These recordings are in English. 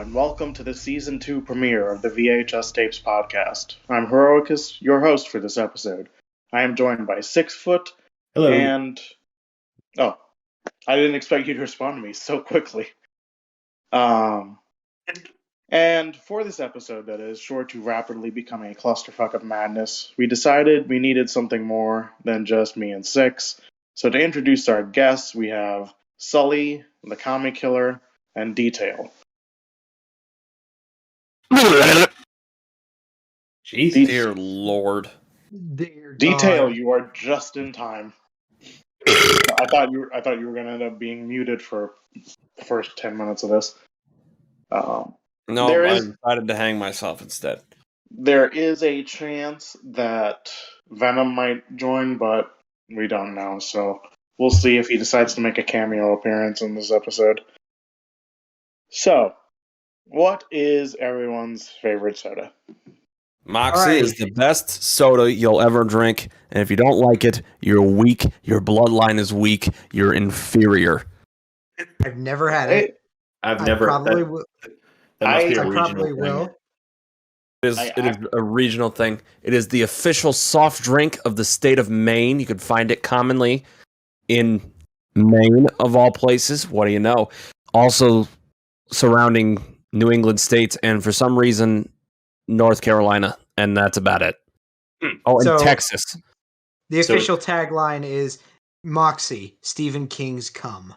and welcome to the Season 2 premiere of the VHS Tapes podcast. I'm Heroicus, your host for this episode. I am joined by 6-Foot Hello. and... Oh, I didn't expect you to respond to me so quickly. And for this episode that is sure to rapidly become a clusterfuck of madness, we decided we needed something more than just me and Six. So to introduce our guests, we have Sully, the Comic Killer, and Detail. Jeez. Dear Lord. Dear Detail, God. you are just in time. I thought you were going to end up being muted for the first 10 minutes of this. No, There I is- decided to hang myself instead. There is a chance that Venom might join, but we don't know. So we'll see if he decides to make a cameo appearance in this episode. So, what is everyone's favorite soda? Moxie Alright. is the best soda you'll ever drink, and if you don't like it, you're weak, your bloodline is weak, you're inferior. I've never had it. I've I never. probably that, will. that must be a I regional probably thing. will. It is a regional thing. It is the official soft drink of the state of Maine. You can find it commonly in Maine, of all places. What do you know? Also surrounding New England states, and for some reason, North Carolina, and that's about it. Oh, and So- Texas. The So- official tagline is Moxie, Stephen King's cum.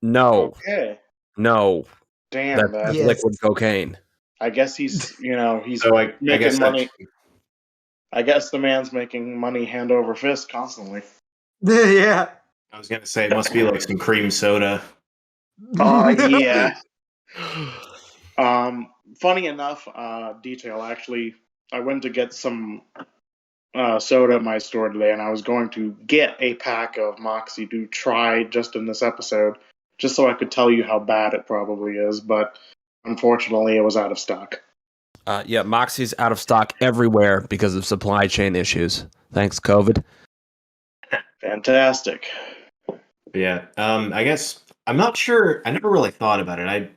No, Okay. no. Damn, That's Yes. liquid cocaine. I guess he's So I making guess money. I guess the man's making money hand over fist constantly. Yeah. I was gonna say it must be like some cream soda. Oh, yeah. Funny enough, Detail, actually, I went to get some soda at my store today, and I was going to get a pack of Moxie to try just in this episode, just so I could tell you how bad it probably is, but unfortunately it was out of stock. Yeah, Moxie's out of stock everywhere because of supply chain issues. Thanks, COVID. Fantastic. But yeah. I guess I'm not sure. I never really thought about it. I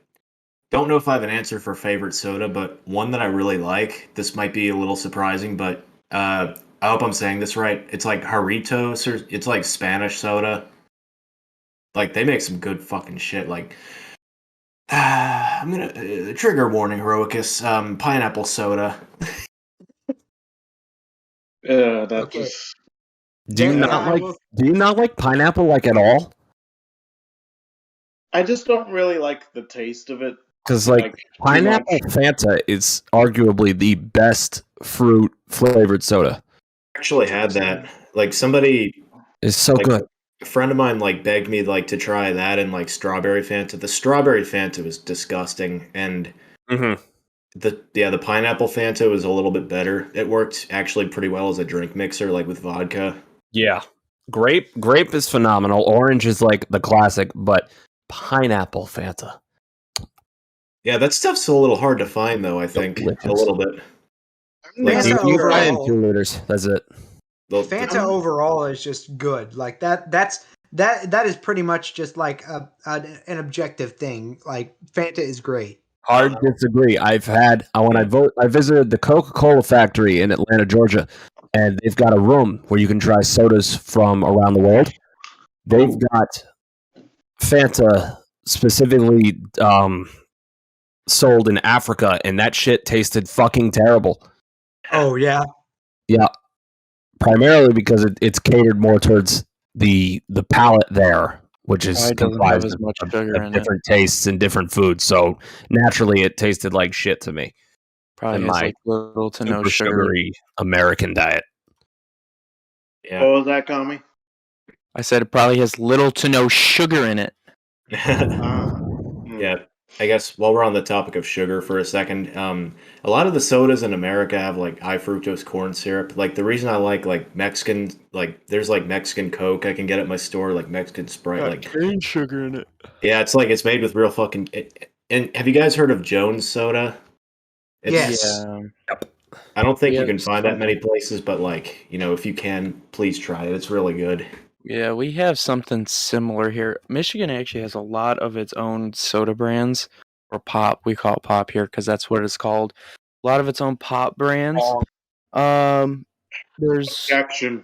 don't know if I have an answer for favorite soda, but one that I really like. This might be a little surprising, but I hope I'm saying this right. It's like Jarritos, or it's like Spanish soda. Like they make some good fucking shit. Like I'm gonna trigger warning, Heroicus. Pineapple soda. That Okay. was... Do you Yeah, not I like? will- Do you not like pineapple like at all? I just don't really like the taste of it. Because like too pineapple much. Fanta is arguably the best fruit flavored soda. Actually had that. Like somebody, It's so like, good. a friend of mine like begged me like to try that and like strawberry Fanta. The strawberry Fanta was disgusting, and Mm-hmm. the pineapple Fanta was a little bit better. It worked actually pretty well as a drink mixer, like with vodka. Yeah, grape is phenomenal. Orange is like the classic, but pineapple Fanta. Yeah, that stuff's a little hard to find though. I think Delicious. a little bit. I'm Like, not Fanta You sure. buy in overall- 2 liters. That's it. Fanta overall is just good. Like that is pretty much just like an objective thing. Like Fanta is great. Hard disagree. I've had I visited the Coca-Cola factory in Atlanta, Georgia, and they've got a room where you can try sodas from around the world. They've got Fanta specifically sold in Africa, and that shit tasted fucking terrible. Oh yeah. Yeah, primarily because it's catered more towards the palate there, which is It doesn't have comprised as of, much of- sugar of in it. different tastes and different foods. So naturally, it tasted like shit to me. Probably in has my like little to no Super sugar. sugary American diet. Yeah. What was that, Kami? I said it probably has little to no sugar in it. Yeah. I guess while we're on the topic of sugar for a second, a lot of the sodas in America have like high fructose corn syrup. Like the reason I like Mexican, like there's like Mexican Coke I can get at my store, like Mexican Sprite. Like cane sugar in it. yeah, it's like it's made with real fucking. And have you guys heard of Jones Soda? Yes. Yeah. I don't think Yeah, you can it's find that something. many places, but like if you can, please try it. It's really good. Yeah, we have something similar here. Michigan actually has a lot of its own soda brands or pop. We call it pop here because that's what it's called. A lot of its own pop brands. There's Objection.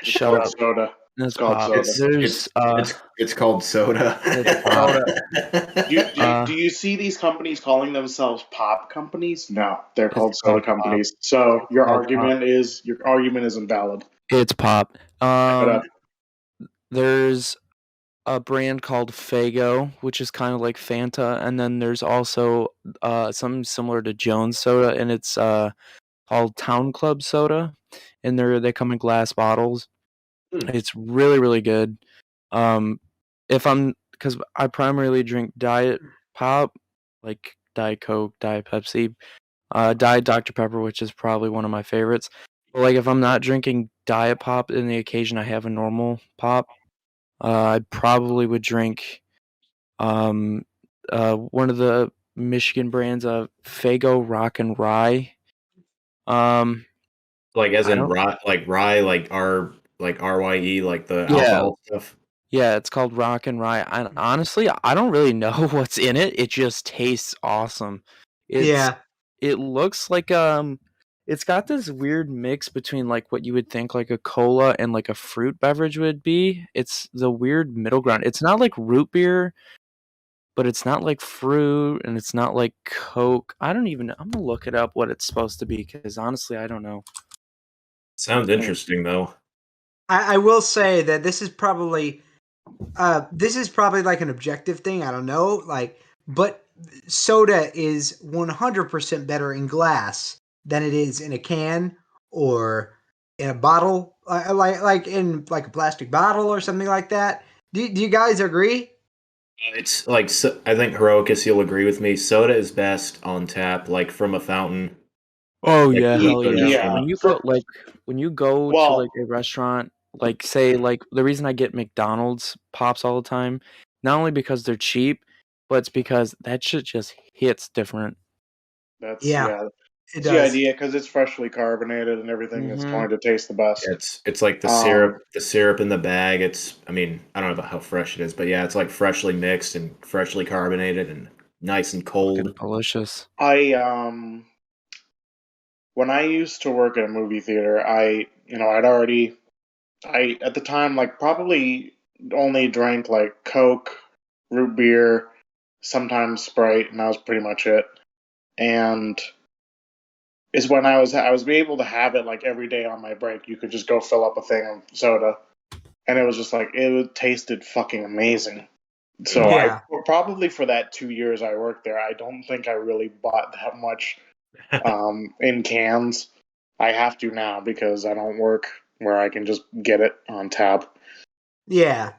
It's shut called up. soda. It's called pop. soda. There's It's called soda. It's pop. Do you see these companies calling themselves pop companies? No, they're It's called soda called pop. companies. So your called argument is invalid. It's pop. Back it up. There's a brand called Faygo, which is kind of like Fanta, and then there's also something similar to Jones Soda, and it's called Town Club Soda, and they come in glass bottles. It's really really good. Because I primarily drink Diet Pop, like Diet Coke, Diet Pepsi, Diet Dr Pepper, which is probably one of my favorites. But like if I'm not drinking Diet Pop, in the occasion I have a normal pop. I probably would drink one of the Michigan brands of Faygo Rock and Rye. Like as I in don't. rye, like RYE, like the Yeah, alcohol stuff. yeah, it's called Rock and Rye. Honestly, I don't really know what's in it. It just tastes awesome. Yeah. It looks like it's got this weird mix between like what you would think like a cola and like a fruit beverage would be. It's the weird middle ground. It's not like root beer, but it's not like fruit and it's not like Coke. I'm gonna look it up what it's supposed to be because honestly I don't know. Sounds interesting though. I will say that this is probably like an objective thing. I don't know, but soda is 100% better in glass than it is in a can or in a bottle, like in like a plastic bottle or something like that. Do you guys agree? It's like I think Heroicus, you'll agree with me. Soda is best on tap, like from a fountain. Oh Like yeah, hell yeah. Yeah. When you go to Well, like a restaurant, like say like the reason I get McDonald's pops all the time, not only because they're cheap, but it's because that shit just hits different. that's Yeah, it it's the does. idea because it's freshly carbonated and everything. It's Mhm. going to taste the best. It's like the syrup in the bag. I mean, I don't know about how fresh it is, but yeah, it's like freshly mixed and freshly carbonated and nice and Fucking cold. delicious. When I used to work at a movie theater, I at the time like probably only drank like Coke, root beer, sometimes Sprite, and that was pretty much it. And is when I was able to have it like every day on my break. You could just go fill up a thing of soda, and it was just like tasted fucking amazing. So Yeah. probably for that 2 years I worked there, I don't think I really bought that much in cans. I have to now because I don't work where I can just get it on tap. Yeah.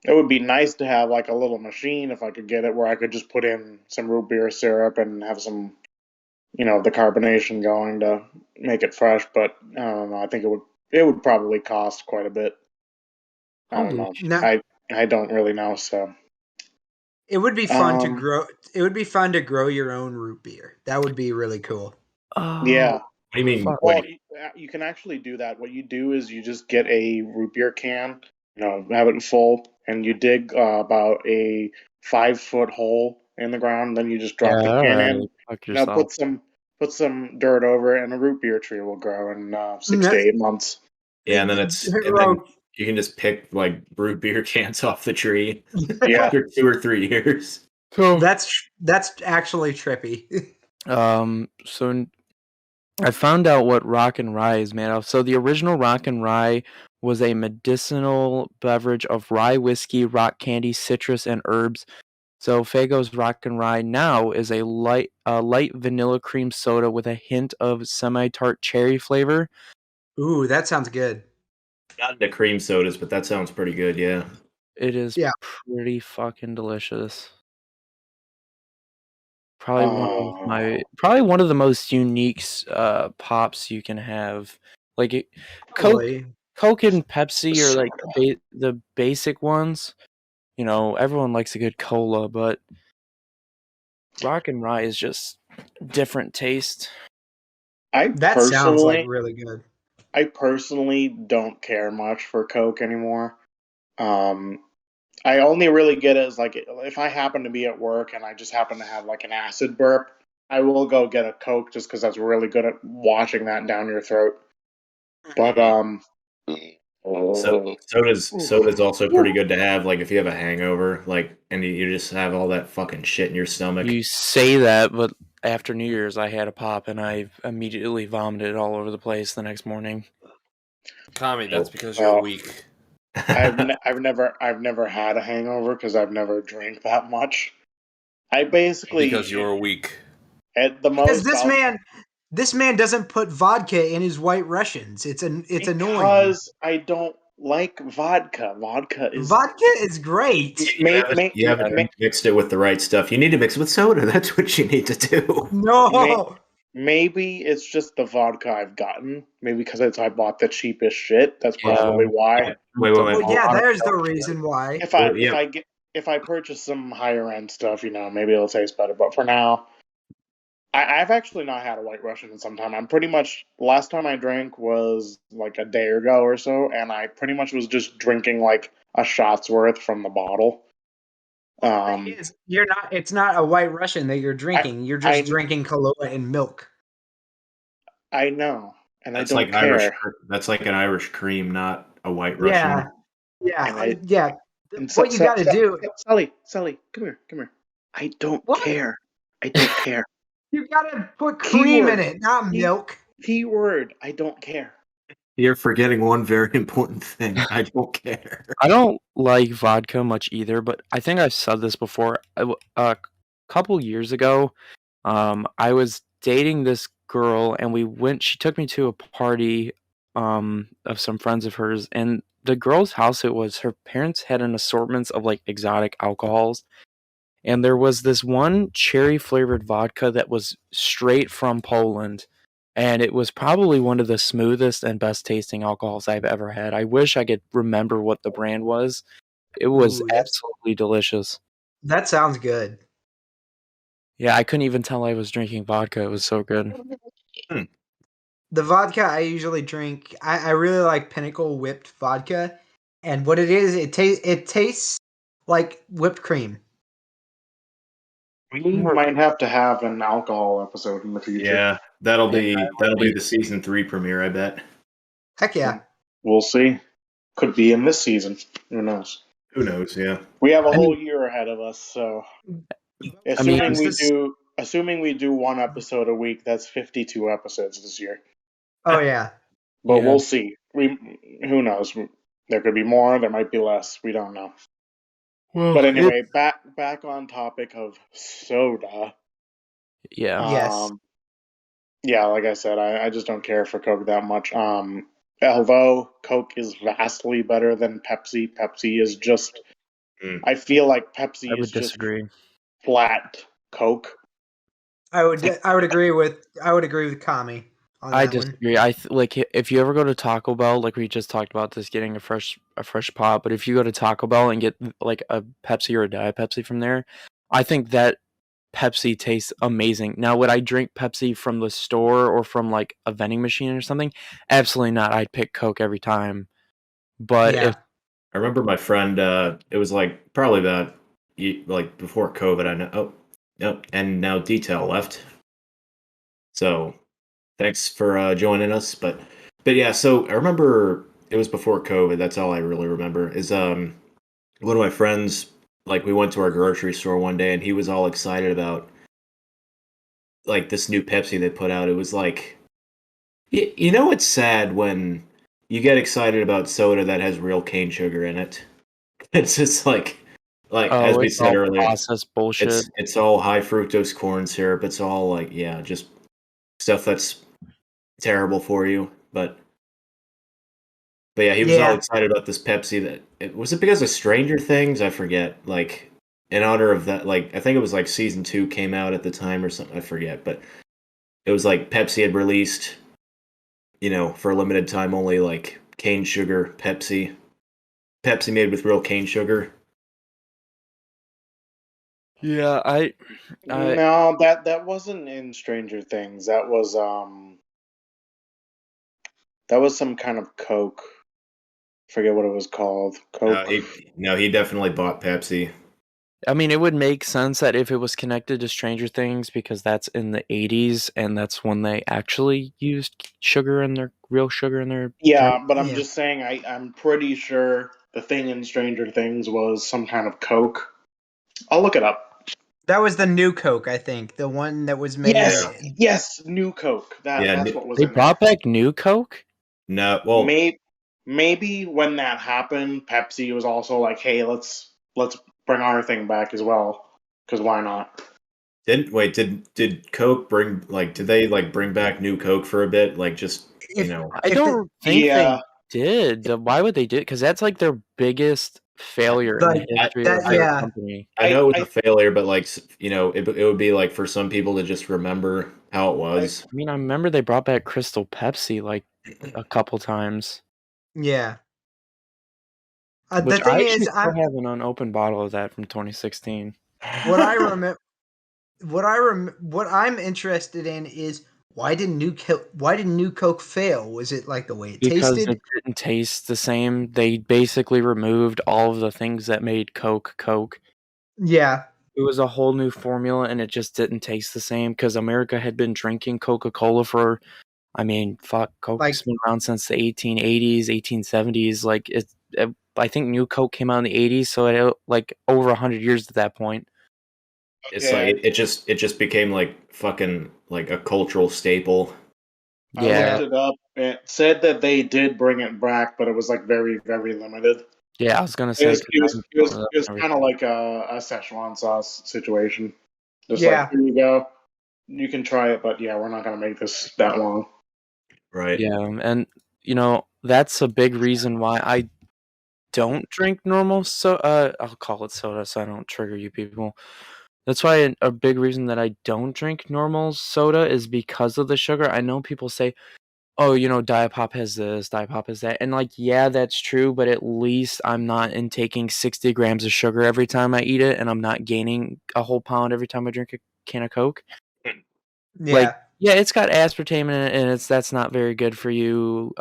It would be nice to have like a little machine if I could get it where I could just put in some root beer syrup and have some, the carbonation going to make it fresh. But I don't know. I think it would probably cost quite a bit. I don't know. No, I don't really know. So it would be fun to um, grow. It would be fun to grow your own root beer. That would be really cool. yeah. Oh, What do you mean? fuck. Well, Wait, you can actually do that. What you do is you just get a root beer can, have it full, and you dig about a 5 foot hole in the ground. Then you just drop the Yeah, can alright. in. Fuck Now yourself. put some dirt over it, and a root beer tree will grow in 6 to 8 months. yeah, and then you can just pick like root beer cans off the tree Yeah. after 2 or 3 years. So That's actually trippy. so I found out what rock and rye is made of. So the original rock and rye was a medicinal beverage of rye whiskey, rock candy, citrus, and herbs. So Fago's Rock and Rye now is a light vanilla cream soda with a hint of semi-tart cherry flavor. Ooh, that sounds good. Not into cream sodas, but that sounds pretty good. Yeah. It is Yeah. pretty fucking delicious. Oh, Probably one of the most unique pops you can have. Like Probably. Coke and Pepsi are like the basic ones. Everyone likes a good cola, but Rock and Rye is just different taste. That sounds like really good. I personally don't care much for Coke anymore. I only really get it as like if I happen to be at work and I just happen to have like an acid burp, I will go get a Coke just because that's really good at washing that down your throat. But So soda's also pretty good to have, like if you have a hangover, like and you just have all that fucking shit in your stomach. You say that, but after New Year's, I had a pop and I immediately vomited all over the place the next morning. Kami, that's because you're weak. I've never had a hangover because I've never drank that much. I basically Because you're weak. at the Because most this man doesn't put vodka in his White Russians. It's annoying. because I don't like vodka. Vodka is Vodka is great. You haven't mixed it with the right stuff. You need to mix it with soda. That's what you need to do. No. Maybe it's just the vodka I've gotten. Maybe because I bought the cheapest shit. That's probably why. Wait. Well, yeah, there's the reason why. If I purchase some higher end stuff, maybe it'll taste better. But for now, I've actually not had a White Russian in some time. I'm pretty much last time I drank was like a day ago or so, and I pretty much was just drinking like a shot's worth from the bottle. You're not. It's not a White Russian that you're drinking. You're just drinking Kahlua and milk. I know, and that's I don't care. That's like an Irish cream, not a White Russian. Yeah. What you got to do, Sully, come here. I don't care. I don't care. You gotta put cream in it, not milk. Keyword, I don't care. You're forgetting one very important thing. I don't care. I don't like vodka much either, but I think I've said this before. A couple years ago, I was dating this girl, and she took me to a party of some friends of hers, and the girl's house her parents had an assortment of like exotic alcohols. And there was this one cherry flavored vodka that was straight from Poland. And it was probably one of the smoothest and best tasting alcohols I've ever had. I wish I could remember what the brand was. It was absolutely delicious. That sounds good. Yeah, I couldn't even tell I was drinking vodka. It was so good. The vodka I usually drink, I really like Pinnacle whipped vodka. And what it is, it tastes like whipped cream. We might have to have an alcohol episode in the future. Yeah, that'll be the season 3 premiere, I bet. Heck yeah. We'll see. Could be in this season. Who knows? Who knows? Yeah. We have a whole year ahead of us, so assuming we do one episode a week, that's 52 episodes this year. Oh yeah. But we'll see. Who knows? There could be more. There might be less. We don't know. Well, but anyway, back on topic of soda. Yeah. Yes. Yeah, like I said, I just don't care for Coke that much. Although Coke is vastly better than Pepsi. Pepsi is just. I feel like Pepsi is disagree. Just flat Coke. I would agree with Kami. I disagree. Like if you ever go to Taco Bell, like we just talked about this, getting a fresh pop. But if you go to Taco Bell and get like a Pepsi or a Diet Pepsi from there, I think that Pepsi tastes amazing. Now, would I drink Pepsi from the store or from like a vending machine or something? Absolutely not. I'd pick Coke every time. But if I remember my friend, it was like probably about like before COVID. I know. Oh, nope. And now Detail left. So. Thanks for joining us, but yeah. So I remember it was before COVID. That's all I really remember. Is one of my friends, like we went to our grocery store one day, and he was all excited about like this new Pepsi they put out. It was like, you know, it's sad when you get excited about soda that has real cane sugar in it. It's just like as we said earlier, processed bullshit. It's all high fructose corn syrup. It's all like just stuff that's terrible for you, but yeah, he was all excited about this Pepsi. Was it because of Stranger Things? I forget. Like in honor of that, like I think it was like season 2 came out at the time or something. I forget, but it was like Pepsi had released, for a limited time only, like cane sugar Pepsi made with real cane sugar. Yeah, no, that wasn't in Stranger Things. That was some kind of Coke. forget what it was called. Coke. He definitely bought Pepsi. I mean, it would make sense that if it was connected to Stranger Things, because that's in the 80s, and that's when they actually used real sugar in their Yeah, drink. but I'm just saying, I'm pretty sure the thing in Stranger Things was some kind of Coke. I'll look it up. That was the new Coke, I think. The one that was made. Yes, new Coke. That's what was They in brought back new Coke? No, well, maybe when that happened, Pepsi was also like, "Hey, let's bring our thing back as well, because why not?" Did Coke did they bring back new Coke for a bit? Like just I don't think Yeah. they did. Why would they do it? Because that's like their biggest failure in the history of the company. I know it was a failure, but it would be for some people to just remember how it was. I mean, I remember they brought back Crystal Pepsi like a couple times. Yeah. Which The thing I is, still have an unopened bottle of that from 2016. what I remember, what I'm interested in is why did new Coke fail? Was it like the way it Because tasted? it didn't taste the same. They basically removed all of the things that made Coke Coke. Yeah. It was a whole new formula, and it just didn't taste the same because America had been drinking Coca-Cola for, I mean, fuck, Coke's been around since the 1880s, 1870s. I think New Coke came out in the 80s, so it over 100 years at that point. It's it just became fucking a cultural staple. I looked it up. It said that they did bring it back, but it was very, very limited. Yeah, I was gonna say it was kind of like a Szechuan sauce situation. Just here you go, you can try it, but we're not gonna make this that long. Right. Yeah, and that's a big reason why I don't drink normal I'll call it soda so I don't trigger you people. That's why a big reason that I don't drink normal soda is because of the sugar. I know people say, "Oh, Diet Pop has this, Diet Pop has that." And yeah, that's true, but at least I'm not intaking 60 grams of sugar every time I eat it, and I'm not gaining a whole pound every time I drink a can of Coke. Yeah. Yeah, it's got aspartame in it, and that's not very good for you.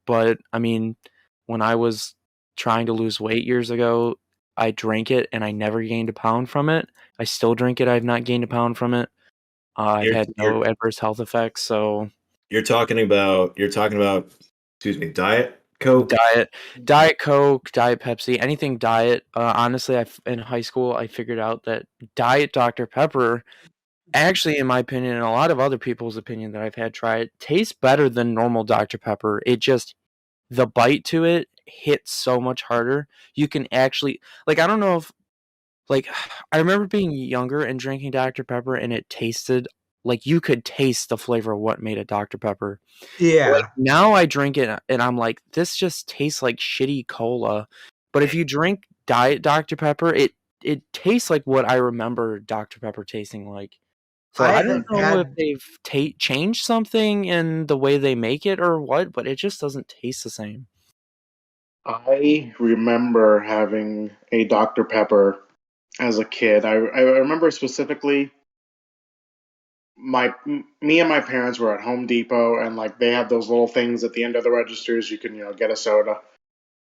But I mean, when I was trying to lose weight years ago, I drank it, and I never gained a pound from it. I still drink it. I've not gained a pound from it. I've had no adverse health effects. So you're talking about, excuse me, Diet Coke, Diet Coke, Diet Pepsi, anything diet. Honestly, in high school I figured out that Diet Dr Pepper, actually, in my opinion, and a lot of other people's opinion that I've had try it, tastes better than normal Dr Pepper. The bite to it hits so much harder. You can actually I don't know if I remember being younger and drinking Dr Pepper, and it tasted you could taste the flavor of what made a Dr Pepper. Yeah. Now I drink it and I'm like, this just tastes like shitty cola. But if you drink Diet Dr Pepper, it tastes like what I remember Dr Pepper tasting like. So I don't know if they've changed something in the way they make it or what, but it just doesn't taste the same. I remember having a Dr. Pepper as a kid. I remember specifically me and my parents were at Home Depot, and they had those little things at the end of the registers you can get a soda.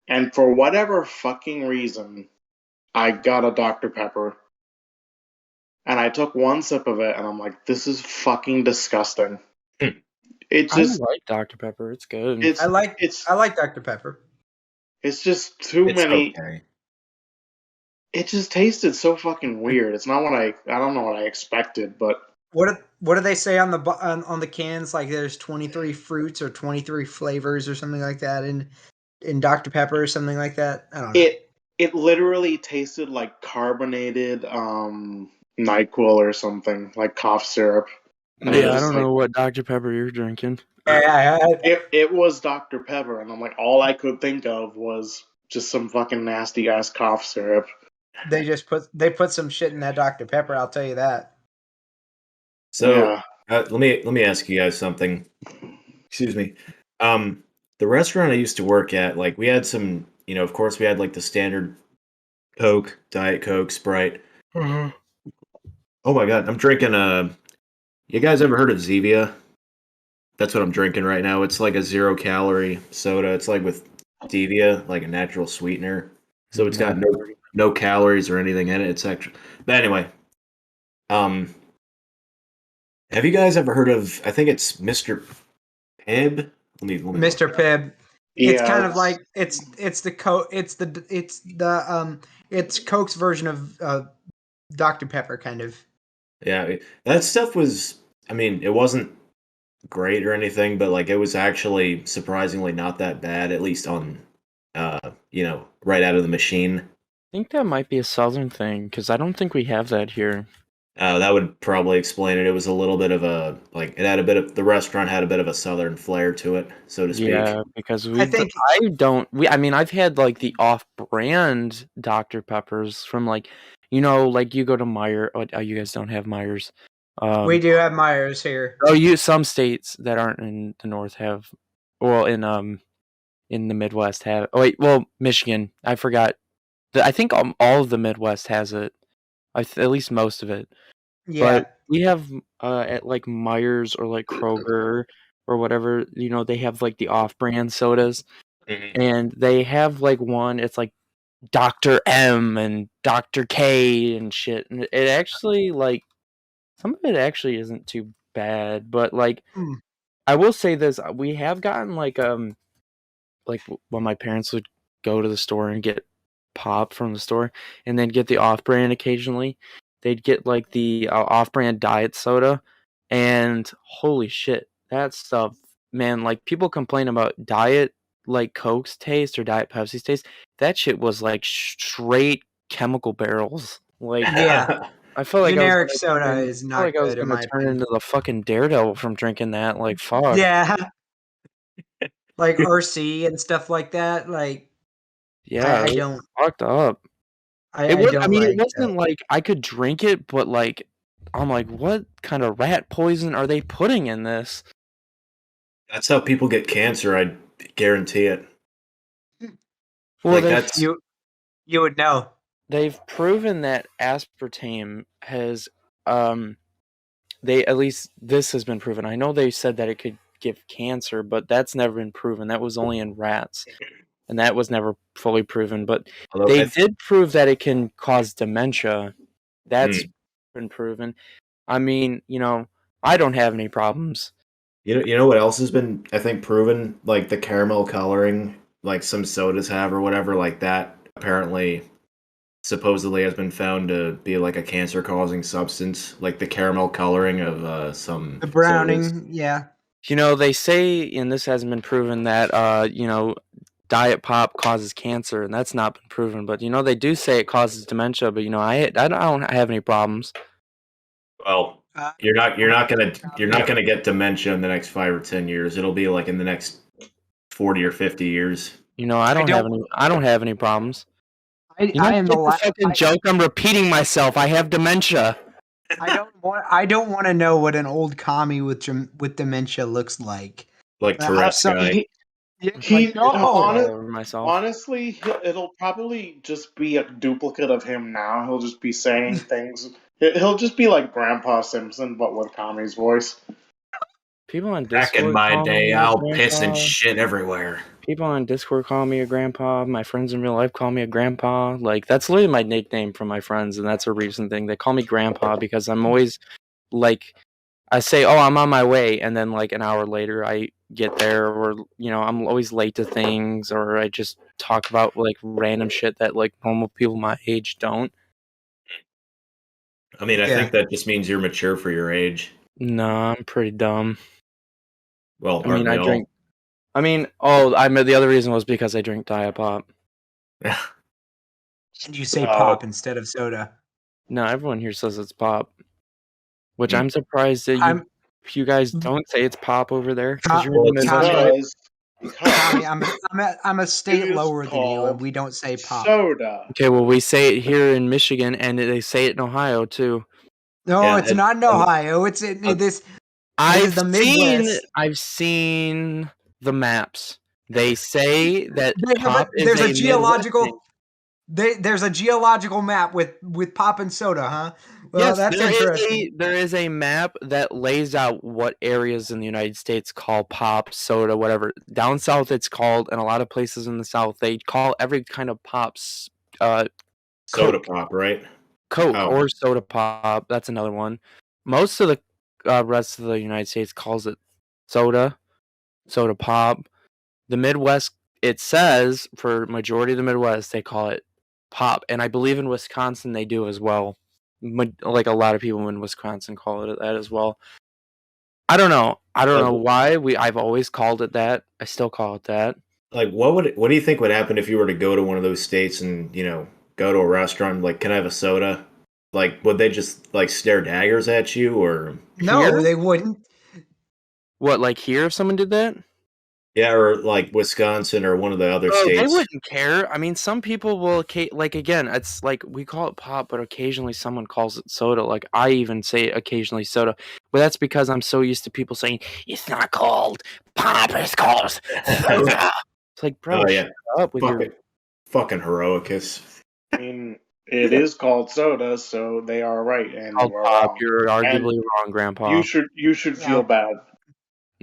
And for whatever fucking reason, I got a Dr. Pepper. And I took one sip of it, and I'm like, this is fucking disgusting. It's just, I like Dr. Pepper. It's good. I like Dr. Pepper. It's just too many. Okay. It just tasted so fucking weird. It's not what I don't know what I expected, but what do they say on the cans? Like there's 23 fruits or 23 flavors or something like that in Dr. Pepper or something like that. I don't know. It literally tasted like carbonated NyQuil or something, like cough syrup. Yeah, I don't know what Dr. Pepper you're drinking. It was Dr. Pepper, and I'm like, all I could think of was just some fucking nasty ass cough syrup. They put some shit in that Dr. Pepper, I'll tell you that. So let me ask you guys something. Excuse me. The restaurant I used to work at, we had some, of course we had the standard Coke, Diet Coke, Sprite. Mm-hmm. Oh my god, I'm drinking you guys ever heard of Zevia? That's what I'm drinking right now. It's like a 0-calorie soda. It's with stevia, like a natural sweetener. So it's got No. no calories or anything in it. It's extra. But anyway, um, have you guys ever heard of? I think it's Mr. Pibb. Let me look Mr. it up. Pibb. It's Yeah, kind of like it's Coke's version of Dr. Pepper, kind of. Yeah, that stuff was. I mean, it wasn't great or anything, but like it was actually surprisingly not that bad, at least on, right out of the machine. I think that might be a southern thing because I don't think we have that here. That would probably explain it. It was a little bit of a like it had a bit of the restaurant had a bit of a southern flair to it, so to speak. Yeah, because I think I mean, I've had like the off-brand Dr. Peppers from like, like you go to Meyer. Oh, you guys don't have Myers. we do have Myers here. Some states that aren't in the north have, well, in the Midwest have. Oh wait, well, Michigan. I forgot. I think all of the Midwest has it. At least most of it. Yeah. But we have at like Myers or like Kroger or whatever, they have like the off-brand sodas, and they have like one. It's like Dr. M and Dr. K and shit, and it actually like some of it actually isn't too bad. But like I will say this, we have gotten like when my parents would go to the store and get pop from the store and then get the off-brand occasionally, they'd get like the off-brand diet soda, and holy shit, that stuff, man, like people complain about diet like Coke's taste or Diet Pepsi's taste. That shit was like straight chemical barrels. Like, Yeah. I felt like Generic soda is not I was good in gonna my turn opinion. into the fucking Daredevil from drinking that. Like, fuck. Yeah. Like RC and stuff like that. Like, Yeah, I it was don't. fucked up. I It was. I don't mean, it like. wasn't like I could drink it, but like, I'm like, what kind of rat poison are they putting in this? That's how people get cancer. I guarantee it. Well, Like that's You would know. they've proven that aspartame has, they at least this has been proven. I know they said that it could give cancer, but that's never been proven. That was only in rats, and that was never fully proven. But although they did prove that it can cause dementia. That's been proven. I mean, I don't have any problems. You know what else has been, I think, proven? Like the caramel coloring, like some sodas have or whatever, like that apparently supposedly has been found to be like a cancer-causing substance, like the caramel coloring of some The browning, sodas. yeah. They say, and this hasn't been proven, that diet pop causes cancer, and that's not been proven. But they do say it causes dementia. But I don't have any problems. Well, you're not gonna get dementia in the next 5 or 10 years. It'll be like in the next 40 or 50 years. I don't have any problems. I am the fucking joke. I'm repeating myself. I have dementia. I don't want to know what an old commie with dementia looks like. Like Tourette's guy. Honestly, it'll probably just be a duplicate of him now. He'll just be saying things. He'll just be like Grandpa Simpson, but with Tommy's voice. People on Discord. Back in my day, I'll grandpa. piss and shit everywhere. People on Discord call me a grandpa. My friends in real life call me a grandpa. Like, that's literally my nickname from my friends, and that's a recent thing. They call me grandpa because I'm always, like, I say, oh, I'm on my way, and then, like, an hour later I get there, or, I'm always late to things, or I just talk about, like, random shit that, like, normal people my age don't. I mean, I think that just means you're mature for your age. No, I'm pretty dumb. Well, I mean, I drink. I mean, the other reason was because I drink Diet Pop. And you say pop instead of soda. No, everyone here says it's pop. Which I'm surprised that you guys don't say it's pop over there. Tommy, I'm a state lower than you, and we don't say pop. Soda. Okay, well, we say it here in Michigan, and they say it in Ohio too. No, it's not in Ohio. It's in this. I've the Midwest. I've seen the maps. They say that pop there's is a geological. There's a geological map with pop and soda, huh? Well, yes, that's interesting. There is a map that lays out what areas in the United States call pop, soda, whatever. Down south, it's called, and a lot of places in the south, they call every kind of pops Soda Coke. pop, right? Coke Oh. or soda pop. That's another one. Most of the rest of the United States calls it soda, soda pop. The Midwest, it says for majority of the Midwest, they call it pop, and I believe in Wisconsin they do as well. Like a lot of people in Wisconsin call it that as well. I don't know. I don't know why I've always called it that. I still call it that. Like, what do you think would happen if you were to go to one of those states and go to a restaurant like, can I have a soda? Like, would they just like stare daggers at you or? No, Here? they wouldn't. What, like here if someone did that? Yeah, or like Wisconsin or one of the other Oh, they states. wouldn't care. I mean, some people will, like, again, it's like we call it pop, but occasionally someone calls it soda. Like, I even say occasionally soda, but that's because I'm so used to people saying, it's not called pop, it's called soda. It's like, bro, Oh yeah, shut up with your... fucking Heroicus. I mean, it is called soda, so they are right, and Called you are pop. wrong. You're arguably And wrong, Grandpa. you should feel Yeah. bad.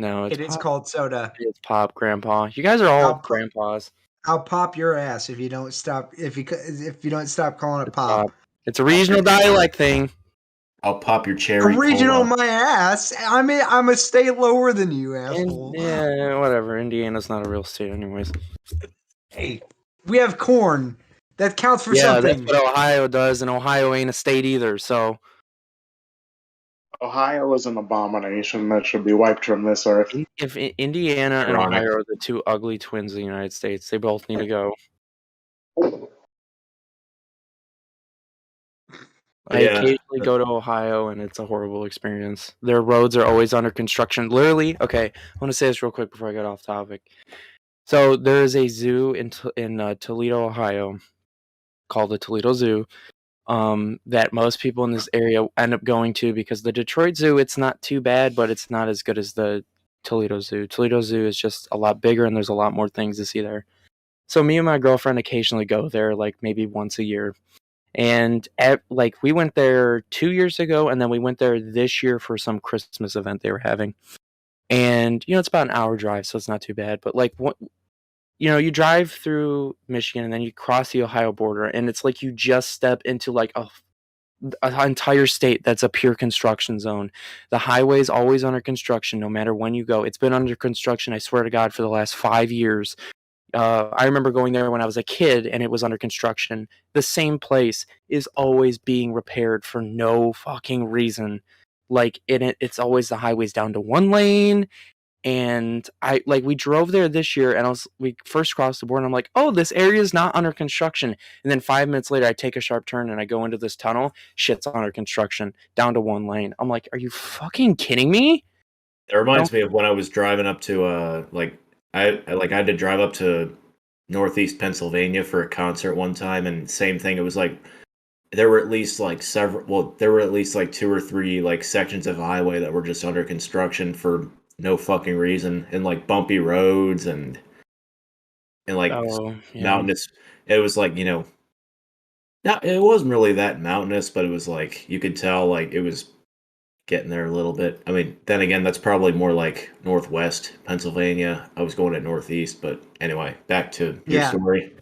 No, it's It is pop. called soda. It's pop, Grandpa. You guys are all I'll pop- grandpas. I'll pop your ass if you don't stop. If you don't stop calling it It's pop. pop. It's a regional dialect thing. I'll pop your cherry Original cola. my ass. I'm a stay lower than you, asshole. Yeah, whatever. Indiana's not a real state, anyways. Hey, we have corn. That counts for Yeah, something. that's what Ohio does, and Ohio ain't a state either. So Ohio is an abomination that should be wiped from this earth. if Indiana and Ironic. Ohio are the two ugly twins of the United States, they both need to go. I Yeah. occasionally go to Ohio, and it's a horrible experience. Their roads are always under construction. Literally, okay, I want to say this real quick before I get off topic. So there is a zoo in Toledo, Ohio, called the Toledo Zoo, that most people in this area end up going to because the Detroit Zoo, it's not too bad, but it's not as good as the Toledo Zoo. Toledo Zoo is just a lot bigger, and there's a lot more things to see there. So me and my girlfriend occasionally go there, like maybe once a year. And like we went there 2 years ago, and then we went there this year for some Christmas event they were having. And it's about an hour drive, so it's not too bad. But like you drive through Michigan and then you cross the Ohio border, and it's like you just step into like an entire state that's a pure construction zone. The highway is always under construction, no matter when you go. It's been under construction, I swear to God, for the last 5 years. I remember going there when I was a kid, and it was under construction. The same place is always being repaired for no fucking reason. Like it's always the highways down to one lane. And we drove there this year, and we first crossed the border, and I'm like, oh, this area is not under construction. And then 5 minutes later, I take a sharp turn and I go into this tunnel. Shit's under construction, down to one lane. I'm like, are you fucking kidding me? It reminds me of when I was driving up to I had to drive up to Northeast Pennsylvania for a concert one time, and same thing. It was like there were at least like two or three like sections of highway that were just under construction for no fucking reason, and like bumpy roads and like mountainous. It was like not, it wasn't really that mountainous, but it was like you could tell like it was getting there a little bit. I mean, then again, that's probably more like Northwest Pennsylvania. I was going at Northeast, but anyway, back to your story.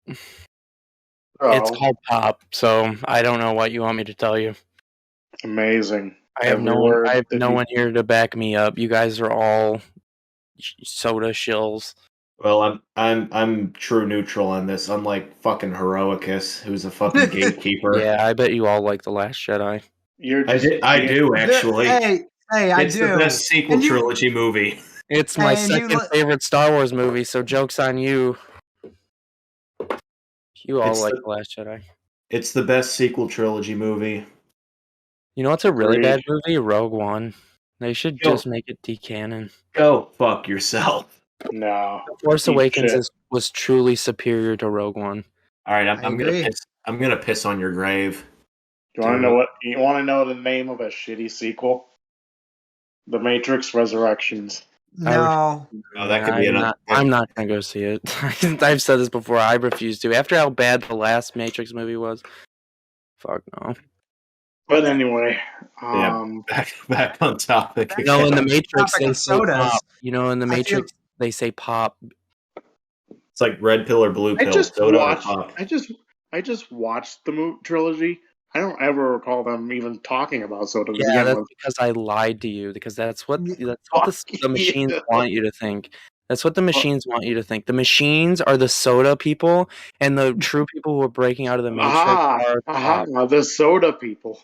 It's called pop, so I don't know what you want me to tell you. Amazing. I have no one here to back me up. You guys are all soda shills. Well, I'm true neutral on this, unlike fucking Heroicus, who's a fucking gatekeeper. Yeah, I bet you all like The Last Jedi. I do actually. Hey, I do. It's the best sequel trilogy movie. It's my second favorite Star Wars movie, so joke's on you. You all like The Last Jedi. It's the best sequel trilogy movie. You know what's a really bad movie? Rogue One. They should just make it decanon. Go fuck yourself. No. Force Awakens was truly superior to Rogue One. All right, I'm gonna piss on your grave. You want to know the name of a shitty sequel? The Matrix Resurrections. No. Oh, that could be enough. I'm not gonna go see it. I've said this before. I refuse to. After how bad the last Matrix movie was, fuck no. But anyway, back on topic. You know, in the Matrix, Topic they of say sodas. pop. You know, in the I feel- Matrix, they say pop. It's like red pill or blue I pill. just Soda or watched. pop. I just watched the trilogy. I don't ever recall them even talking about soda to Yeah, begin that's with. because I lied to you. Because that's what the Fuck machines you. want you to think. That's what the machines want you to think. The machines are the soda people, and the true people who are breaking out of the Matrix are pop. The soda people.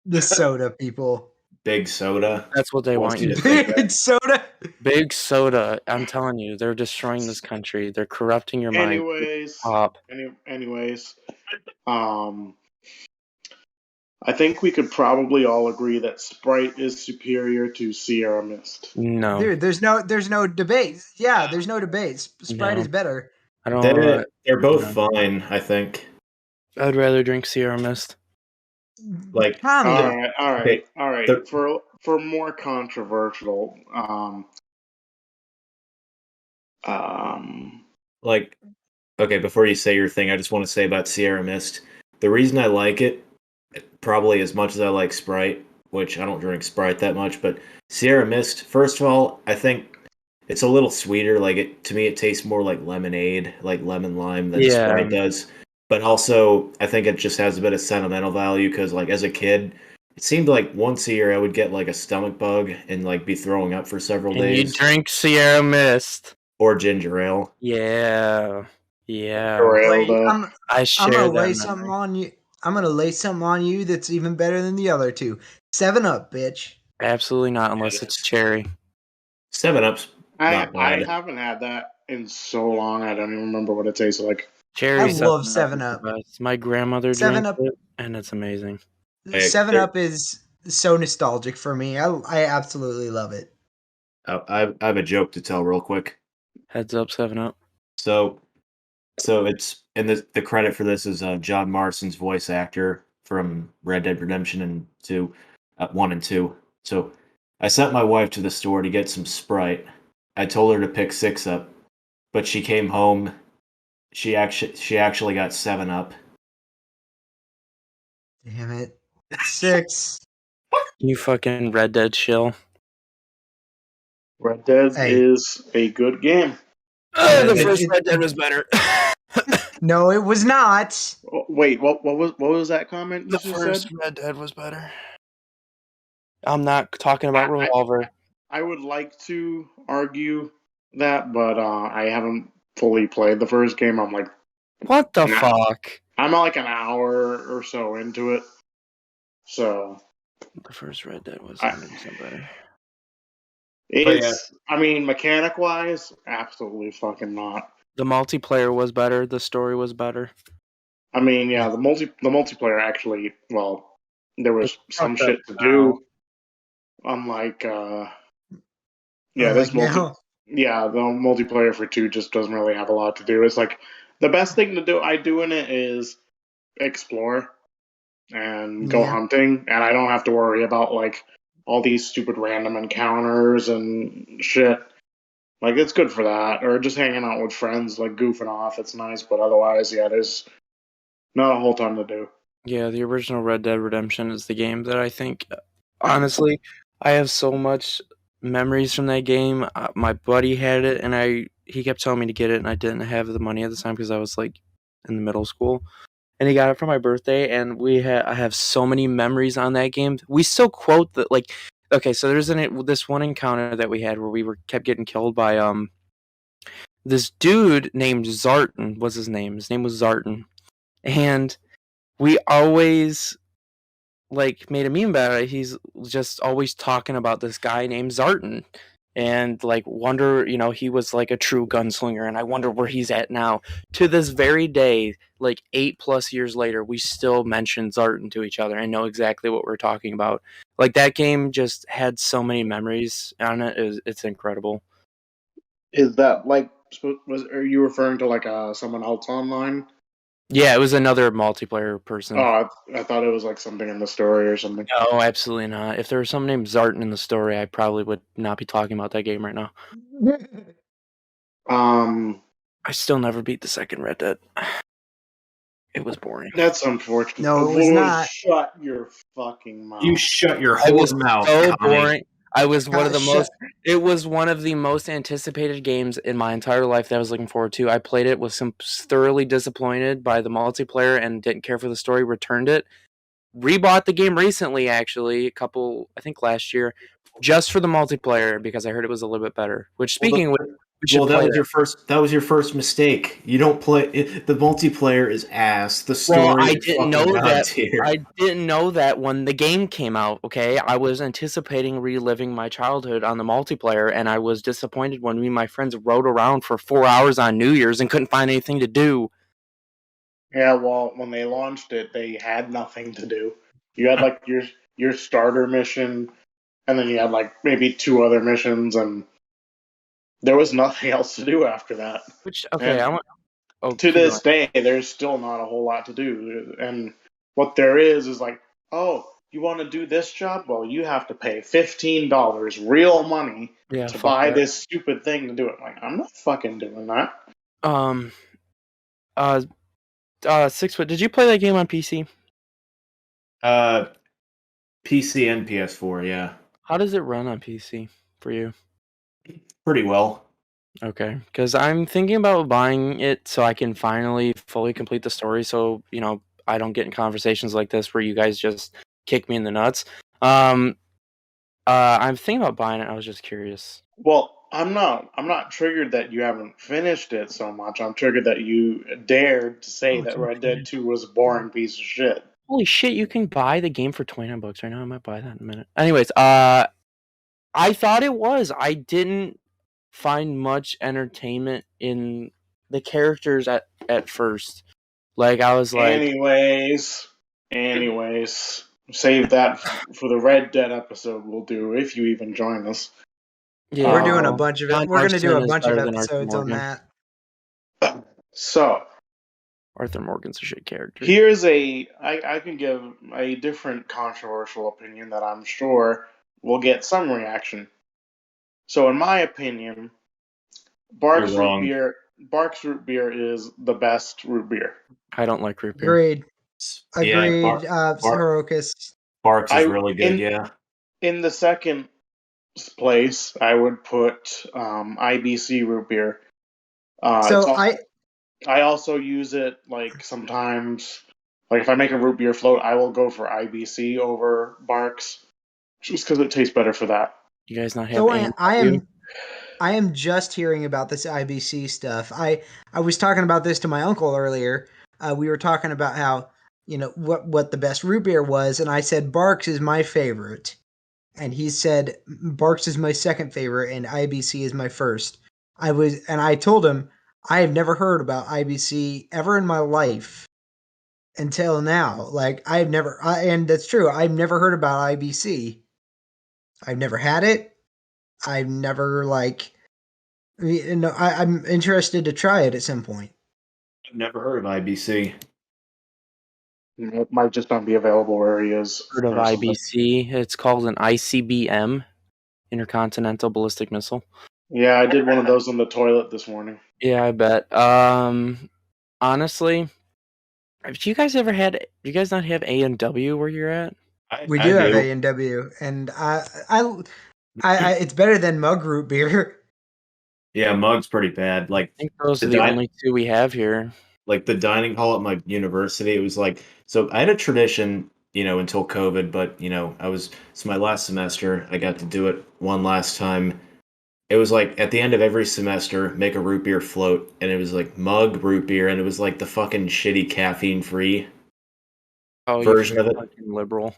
The soda people. Big soda. That's what they want you to Think think. Big soda. Big soda. I'm telling you, they're destroying this country. They're corrupting your mind. Anyways, Pop. I think we could probably all agree that Sprite is superior to Sierra Mist. No, Dude, there's no debate. Yeah, there's no debate. Sprite No. is better. I don't. They're both fine, I think. I'd rather drink Sierra Mist. Like, Tommy. All right. The- For more controversial, like, okay, before you say your thing, I just want to say about Sierra Mist. The reason I like it, probably as much as I like Sprite, which I don't drink Sprite that much, but Sierra Mist, first of all, I think it's a little sweeter. Like, to me, it tastes more like lemonade, like lemon lime than Yeah. Sprite does. But also, I think it just has a bit of sentimental value because, like, as a kid, it seemed like once a year I would get like a stomach bug and like be throwing up for several And you days. drink Sierra Mist. Or ginger ale. Yeah. Wait, I'm share gonna that lay memory. something on you. I'm gonna lay something on you that's even better than the other two. 7-Up, bitch. Absolutely not, unless it's cherry. 7-Up's I not bad. haven't had that in so long. I don't even remember what it tastes like. Cherry. I love 7-Up. 7-Up. My grandmother 7-Up. drinks it, and it's amazing. 7-Up is so nostalgic for me. I absolutely love it. I have a joke to tell real quick. Heads up, 7-Up. So it's, and the credit for this is John Marston's voice actor from Red Dead Redemption and 1 and 2. So I sent my wife to the store to get some Sprite. I told her to pick 6-Up, but she came home. She actually got 7-Up. Damn it. 6. You fucking Red Dead chill. Red Dead is a good game. The first Red Dead was better. No, it was not. Wait, what was that comment? The first Red Dead was better. I'm not talking about Revolver. I would like to argue that, but I haven't fully played the first game. I'm like, what the fuck? I'm like an hour or so into it. So the first Red Dead was 100% better. It's, I mean, mechanic wise, absolutely fucking not. The multiplayer was better. The story was better. I mean, yeah, the multiplayer actually, well, there was some shit to do. Unlike, the multiplayer for 2 just doesn't really have a lot to do. It's like the best thing to do in it is explore and go hunting, and I don't have to worry about like all these stupid random encounters and shit. Like, it's good for that, or just hanging out with friends, like goofing off. It's nice, but otherwise, there's not a whole ton to do. Yeah, the original Red Dead Redemption is the game that I think, honestly, I have so much memories from that game. My buddy had it, and he kept telling me to get it, and I didn't have the money at the time because I was like in the middle school. And he got it for my birthday, and I have so many memories on that game. We still quote that, like, okay, so there's this one encounter that we had where we kept getting killed by this dude named Zartan was his name. His name was Zartan, and we always like made a meme about it. He's just always talking about this guy named Zartan. And like wonder, he was like a true gunslinger, and I wonder where he's at now. To this very day, like 8+ years later, we still mention Zartan to each other and know exactly what we're talking about. Like, that game just had so many memories on it. It's incredible. Is that like, are you referring to like someone else online? Yeah, it was another multiplayer person. Oh, I thought it was like something in the story or something. No, absolutely not. If there was someone named Zartan in the story, I probably would not be talking about that game right now. I still never beat the second Red Dead. It was boring. That's unfortunate. No, it was not. Shut your fucking mouth. You shut your It whole was mouth, so Connie. boring. I was one of the Shut- most. It was one of the most anticipated games in my entire life that I was looking forward to. I played it, was thoroughly disappointed by the multiplayer and didn't care for the story. Returned it. Rebought the game recently, actually, I think last year, just for the multiplayer because I heard it was a little bit better. Which, speaking of, we should that play was your first. That was your first mistake. You don't play it, the multiplayer is ass. The story Well, I is didn't fucking know god that. tier. I didn't know that when the game came out. Okay, I was anticipating reliving my childhood on the multiplayer, and I was disappointed when me and my friends rode around for 4 hours on New Year's and couldn't find anything to do. Yeah, well, when they launched it, they had nothing to do. You had like your starter mission, and then you had like maybe 2 other missions, and there was nothing else to do after that. Which okay, And to to this day, there's still not a whole lot to do. And what there is like, oh, you want to do this job? Well, you have to pay $15 real money to buy this stupid thing to do it. Like, I'm not fucking doing that. 6 foot. Did you play that game on PC? PC and PS4, yeah, How does it run on PC for you? pretty well. Okay, because I'm thinking about buying it so I can finally fully complete the story. So I don't get in conversations like this where you guys just kick me in the nuts. I'm thinking about buying it. I was just curious. Well, I'm not triggered that you haven't finished it so much. I'm triggered that you dared to say that Red Dead 2 was a boring piece of shit. Holy shit! You can buy the game for $29 right now. I might buy that in a minute. Anyways, I thought it was. I didn't find much entertainment in the characters at first. Like I was like, Anyways, save that for the Red Dead episode we'll do if you even join us. yeah, We're doing a bunch of it. John We're going to do a Marston is bunch of better than Arthur episodes on Morgan. that. So, Arthur Morgan's a shit character. here's I can give a different controversial opinion that I'm sure will get some reaction. So, in my opinion, Barks You're wrong. root beer is the best root beer. I don't like root beer. Agreed. Yeah, Agreed. Sirocus. Barks is really good, yeah. In the second place, I would put IBC root beer. I also use it like sometimes, like if I make a root beer float, I will go for IBC over Barks, just because it tastes better for that. You guys not have? So A&W? I am just hearing about this IBC stuff. I was talking about this to my uncle earlier. We were talking about how what the best root beer was, and I said Barks is my favorite, and he said Barks is my second favorite, and IBC is my first. I told him I have never heard about IBC ever in my life until now. Like and that's true. I've never heard about IBC. I've never had it. I've never I'm interested to try it at some point. I've never heard of IBC. It might just not be available where he is. Heard of IBC? It's called an ICBM, Intercontinental Ballistic Missile. Yeah, I did one of those on the toilet this morning. Yeah, I bet. Honestly, have you guys ever had? Do you guys not have A&W where you're at? We do have A&W, and I it's better than mug root beer. Yeah, Mug's pretty bad. Like, I think those are the only two we have here. Like the dining hall at my university, it was like, so I had a tradition, until COVID, but it's my last semester. I got to do it one last time. It was like at the end of every semester, make a root beer float, and it was like mug root beer, and it was like the fucking shitty caffeine-free version of it. Fucking liberal.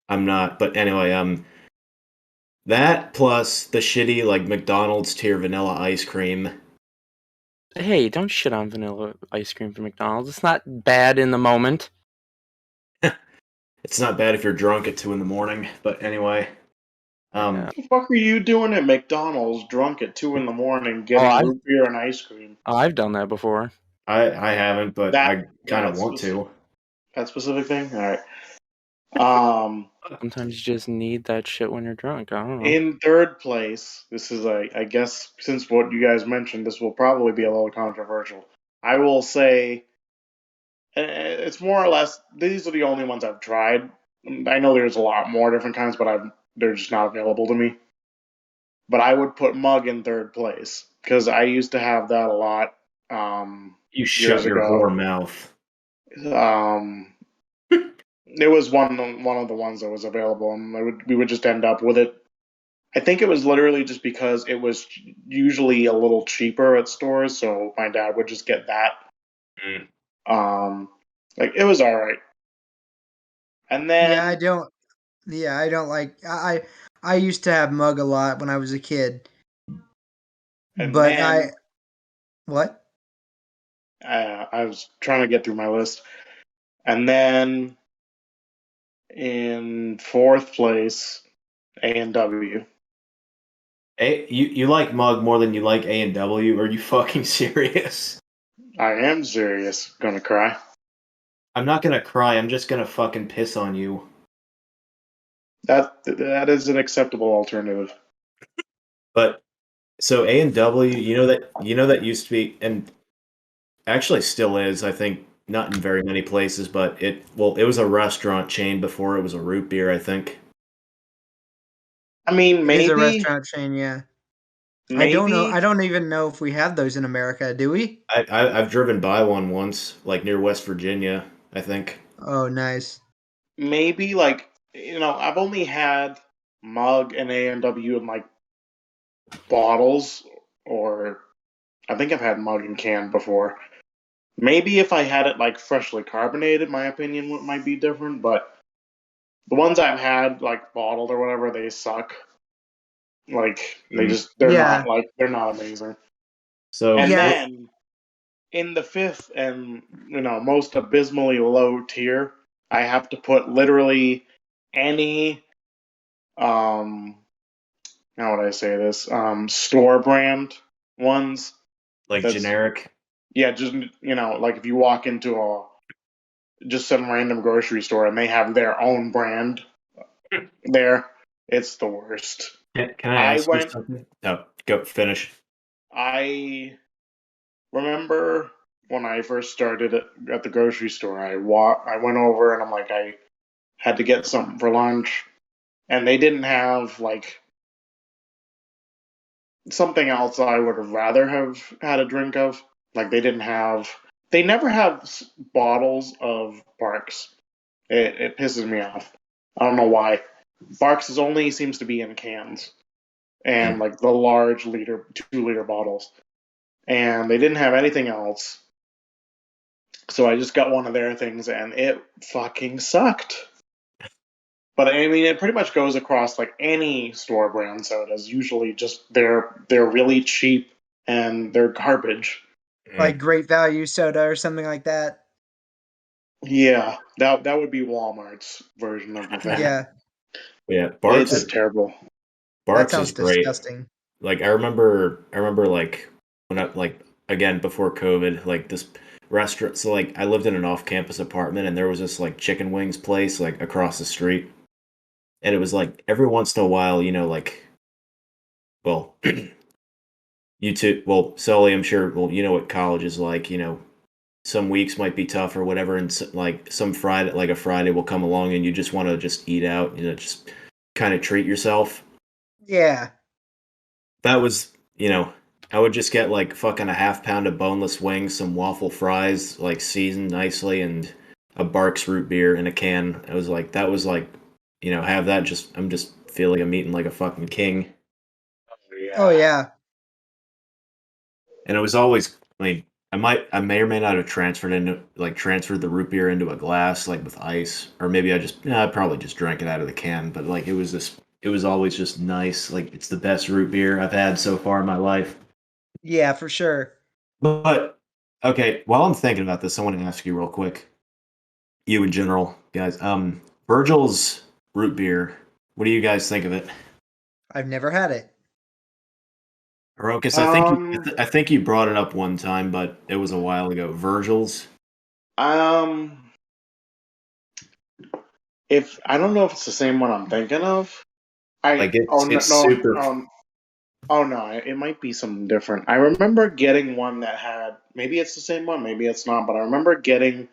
I'm not, but anyway, that plus the shitty like McDonald's tier vanilla ice cream. Hey, don't shit on vanilla ice cream from McDonald's. It's not bad in the moment. It's not bad if you're drunk at 2 a.m, but anyway. What the fuck are you doing at McDonald's drunk at 2 a.m. getting root beer and ice cream? Oh, I've done that before. I haven't, but I kind of want to. That specific thing? Alright. Sometimes you just need that shit when you're drunk. I don't know. In third place, this is I guess since what you guys mentioned, this will probably be a little controversial. I will say It's more or less, these are the only ones I've tried. I know there's a lot more different kinds, but they're just not available to me. But I would put Mug in third place because I used to have that a lot You years shut your ago. whore mouth. It was one of the ones that was available, and we would just end up with it. I think it was literally just because it was usually a little cheaper at stores, so my dad would just get that. Mm. Like it was all right. And then Yeah, I don't. Yeah, I don't like. I used to have Mug a lot when I was a kid, and but then what? I was trying to get through my list, and then in fourth place, A&W. You like Mug more than you like A&W? Are you fucking serious? I am serious. Gonna cry. I'm not gonna cry. I'm just gonna fucking piss on you. That is an acceptable alternative. But so A&W, you know that used to be, and actually still is. I think not in very many places, but it was a restaurant chain before it was a root beer. I think. I mean, It is a maybe, restaurant chain. Yeah, I don't know. I maybe, don't even know if we have those in America. Do we? I've driven by one once, like near West Virginia. I think. Oh, nice. maybe like I've only had Mug and A&W in like bottles, or I think I've had Mug in can before. Maybe if I had it like freshly carbonated, my opinion might be different. But the ones I've had like bottled or whatever, they suck. Like Yeah, they're not amazing. So And yeah. then in the fifth and most abysmally low tier, I have to put literally any how would I say this store brand ones. like That's generic. Yeah, just like if you walk into just some random grocery store and they have their own brand there, it's the worst. Can I I ask you went. something? No, go finish. I remember when I first started at the grocery store. I went over and I'm like, I had to get something for lunch, and they didn't have like something else I would have rather have had a drink of. Like they never have bottles of Barks. It pisses me off. I don't know why. Barks is only seems to be in cans and like the large 2 liter bottles, and they didn't have anything else. So I just got one of their things, and it fucking sucked. But I mean, it pretty much goes across like any store brand sodas. Usually, just they're really cheap and they're garbage. Like Great Value soda or something like that. Yeah, that would be Walmart's version of the thing. Yeah, Yeah, It's terrible. that Barks is sounds great. disgusting. Like I remember like when I like again before COVID, like this restaurant. So like I lived in an off-campus apartment, and there was this like chicken wings place like across the street, and it was like every once in a while, like well, you too. Well, Sully, I'm sure. Well, you know what college is like. Some weeks might be tough or whatever, and like some Friday, like a Friday will come along, and you just want to just eat out, just kind of treat yourself. Yeah, That was, I would just get like fucking a half pound of boneless wings, some waffle fries, like seasoned nicely, and a Barks root beer in a can. That was like, have that. I'm just feeling I'm eating like a fucking king. oh yeah. And it was always, I mean, I may or may not have transferred the root beer into a glass, like with ice, or maybe I probably just drank it out of the can. But like it was always just nice. Like it's the best root beer I've had so far in my life. Yeah, for sure. But okay, while I'm thinking about this, I want to ask you real quick, you in general, guys. Virgil's root beer. What do you guys think of it? I've never had it. Rokas, Um, I think you brought it up one time, but it was a while ago. Virgil's. um, if I don't know if it's the same one I'm thinking of. Like Oh no it's no super. oh no, it might be something different. I remember getting one that had, maybe it's the same one, maybe it's not, but I remember getting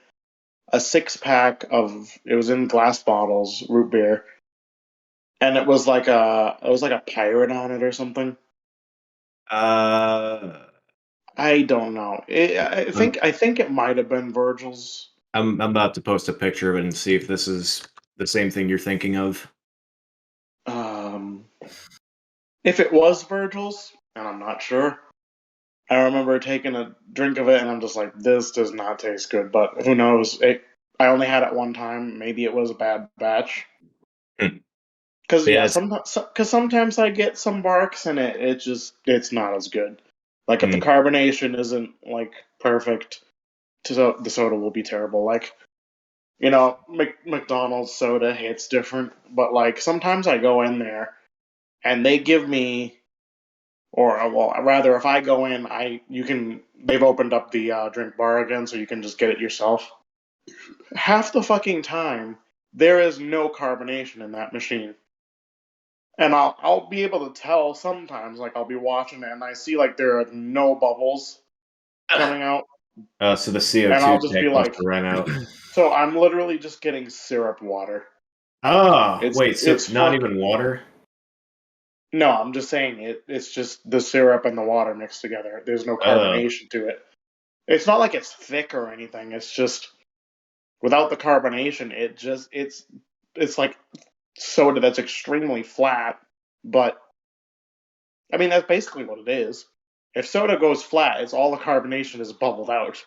a 6-pack of, it was in glass bottles, root beer, and it was like a pirate on it or something. I don't know. I think it might have been Virgil's. I'm about to post a picture of it and see if this is the same thing you're thinking of. If it was Virgil's, and I'm not sure, I remember taking a drink of it and I'm just like, this does not taste good. But who knows? I only had it one time. Maybe it was a bad batch. Because Yeah, sometimes I get some barks and it's not as good. Like if the carbonation isn't like perfect, the soda will be terrible. Like, you know, McDonald's soda hits different, but like sometimes I go in there and they give me, or well, rather if I go in, they've opened up the drink bar again, so you can just get it yourself. Half the fucking time, there is no carbonation in that machine. And I'll be able to tell sometimes, like I'll be watching it and I see like there are no bubbles coming out, so the and I'll CO2 just be tank must like, have ran out. so I'm literally just getting syrup water. Oh, wait, so it's not even water? No, I'm just saying it's just the syrup and the water mixed together. There's no carbonation to it. It's not like it's thick or anything. It's just without the carbonation, it's like soda that's extremely flat, but I mean that's basically what it is. If soda goes flat, it's all the carbonation is bubbled out.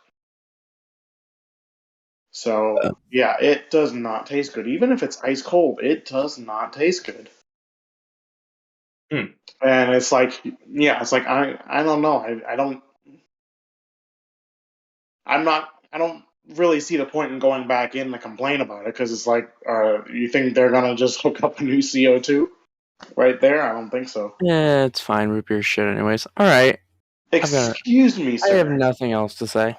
So yeah, it does not taste good. Even if it's ice cold, it does not taste good. And it's like, yeah, it's like I don't know. I don't really see the point in going back in to complain about it because it's like, you think they're gonna just hook up a new CO2 right there? I don't think so. Yeah, it's fine. Root beer shit, anyways. All right. Excuse me, sir. I have nothing else to say.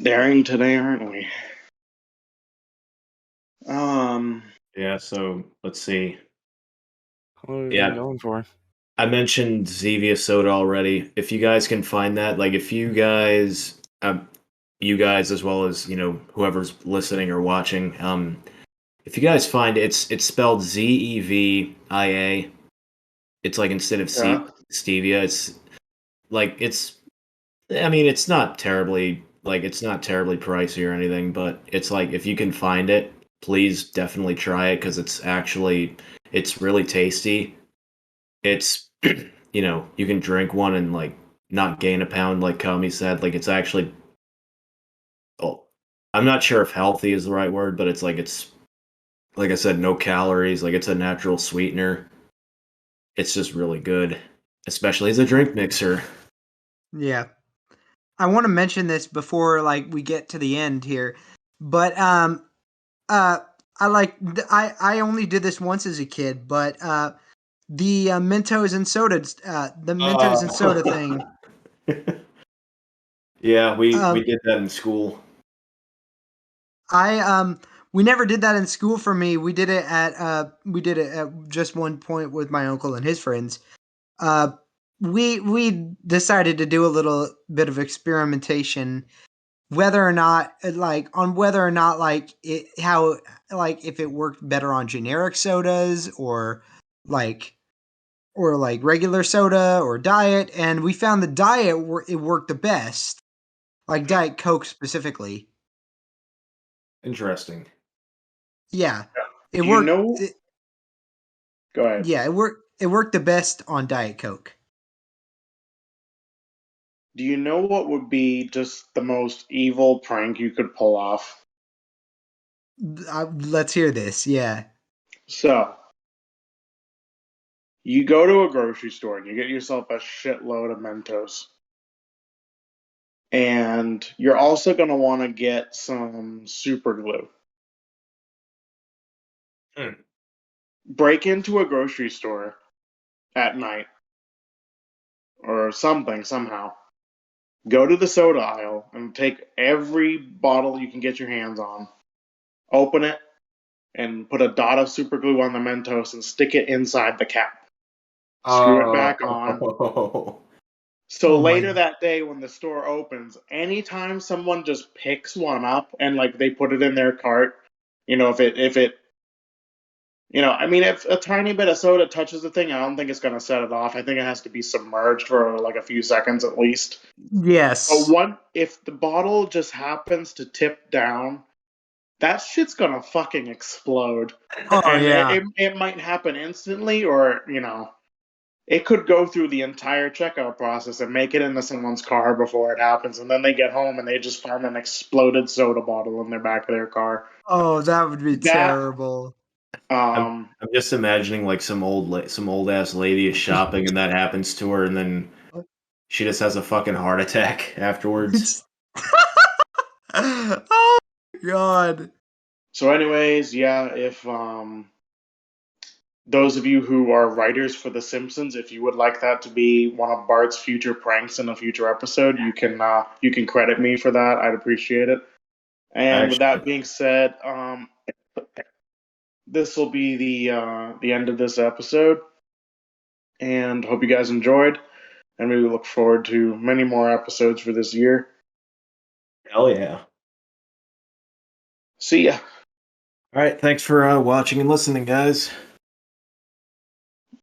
Daring today, aren't we? Yeah, so let's see. What are we going for? I mentioned Zevia soda already. If you guys can find that, like if you guys as well as, you know, whoever's listening or watching, if you guys find it's spelled Zevia. It's like instead of stevia, it's like I mean, it's not terribly pricey or anything, but it's like if you can find it, please definitely try it because it's really tasty. It's you know, you can drink one and like not gain a pound, like Kami said. Like it's actually, I'm not sure if healthy is the right word, but it's like I said, no calories. Like it's a natural sweetener. It's just really good, especially as a drink mixer. Yeah. I want to mention this before like we get to the end here, but I only did this once as a kid, but the Mentos and soda thing. Yeah, we did that in school. We never did that in school for me. We did it at just one point with my uncle and his friends. We decided to do a little bit of experimentation whether or not like if it worked better on generic sodas or regular soda or diet, and we found the diet it worked the best, like Diet Coke specifically. Interesting. Yeah. It Do worked. You know? Go ahead. Yeah, it worked the best on Diet Coke. Do you know what would be just the most evil prank you could pull off? Let's hear this. Yeah. So, you go to a grocery store and you get yourself a shitload of Mentos. And you're also going to want to get some super glue. Break into a grocery store at night or something, somehow. Go to the soda aisle and take every bottle you can get your hands on. Open it and put a dot of super glue on the Mentos and stick it inside the cap. Screw it back on. So Oh my- later that day when the store opens, anytime someone just picks one up and like they put it in their cart, if it I mean, if a tiny bit of soda touches the thing, I don't think it's going to set it off. I think it has to be submerged for like a few seconds at least. Yes. But if the bottle just happens to tip down, that shit's going to fucking explode. Oh And yeah. it might happen instantly, or, it could go through the entire checkout process and make it into someone's car before it happens. And then they get home and they just find an exploded soda bottle in the back of their car. Oh, that would be That, terrible. I'm just imagining like some old ass lady is shopping and that happens to her, and then she just has a fucking heart attack afterwards. Oh my god. So, anyways, yeah, if those of you who are writers for The Simpsons, if you would like that to be one of Bart's future pranks in a future episode, you can credit me for that. I'd appreciate it. And with that being said, this will be the end of this episode. And hope you guys enjoyed. And we look forward to many more episodes for this year. Hell yeah. See ya. All right, thanks for watching and listening, guys.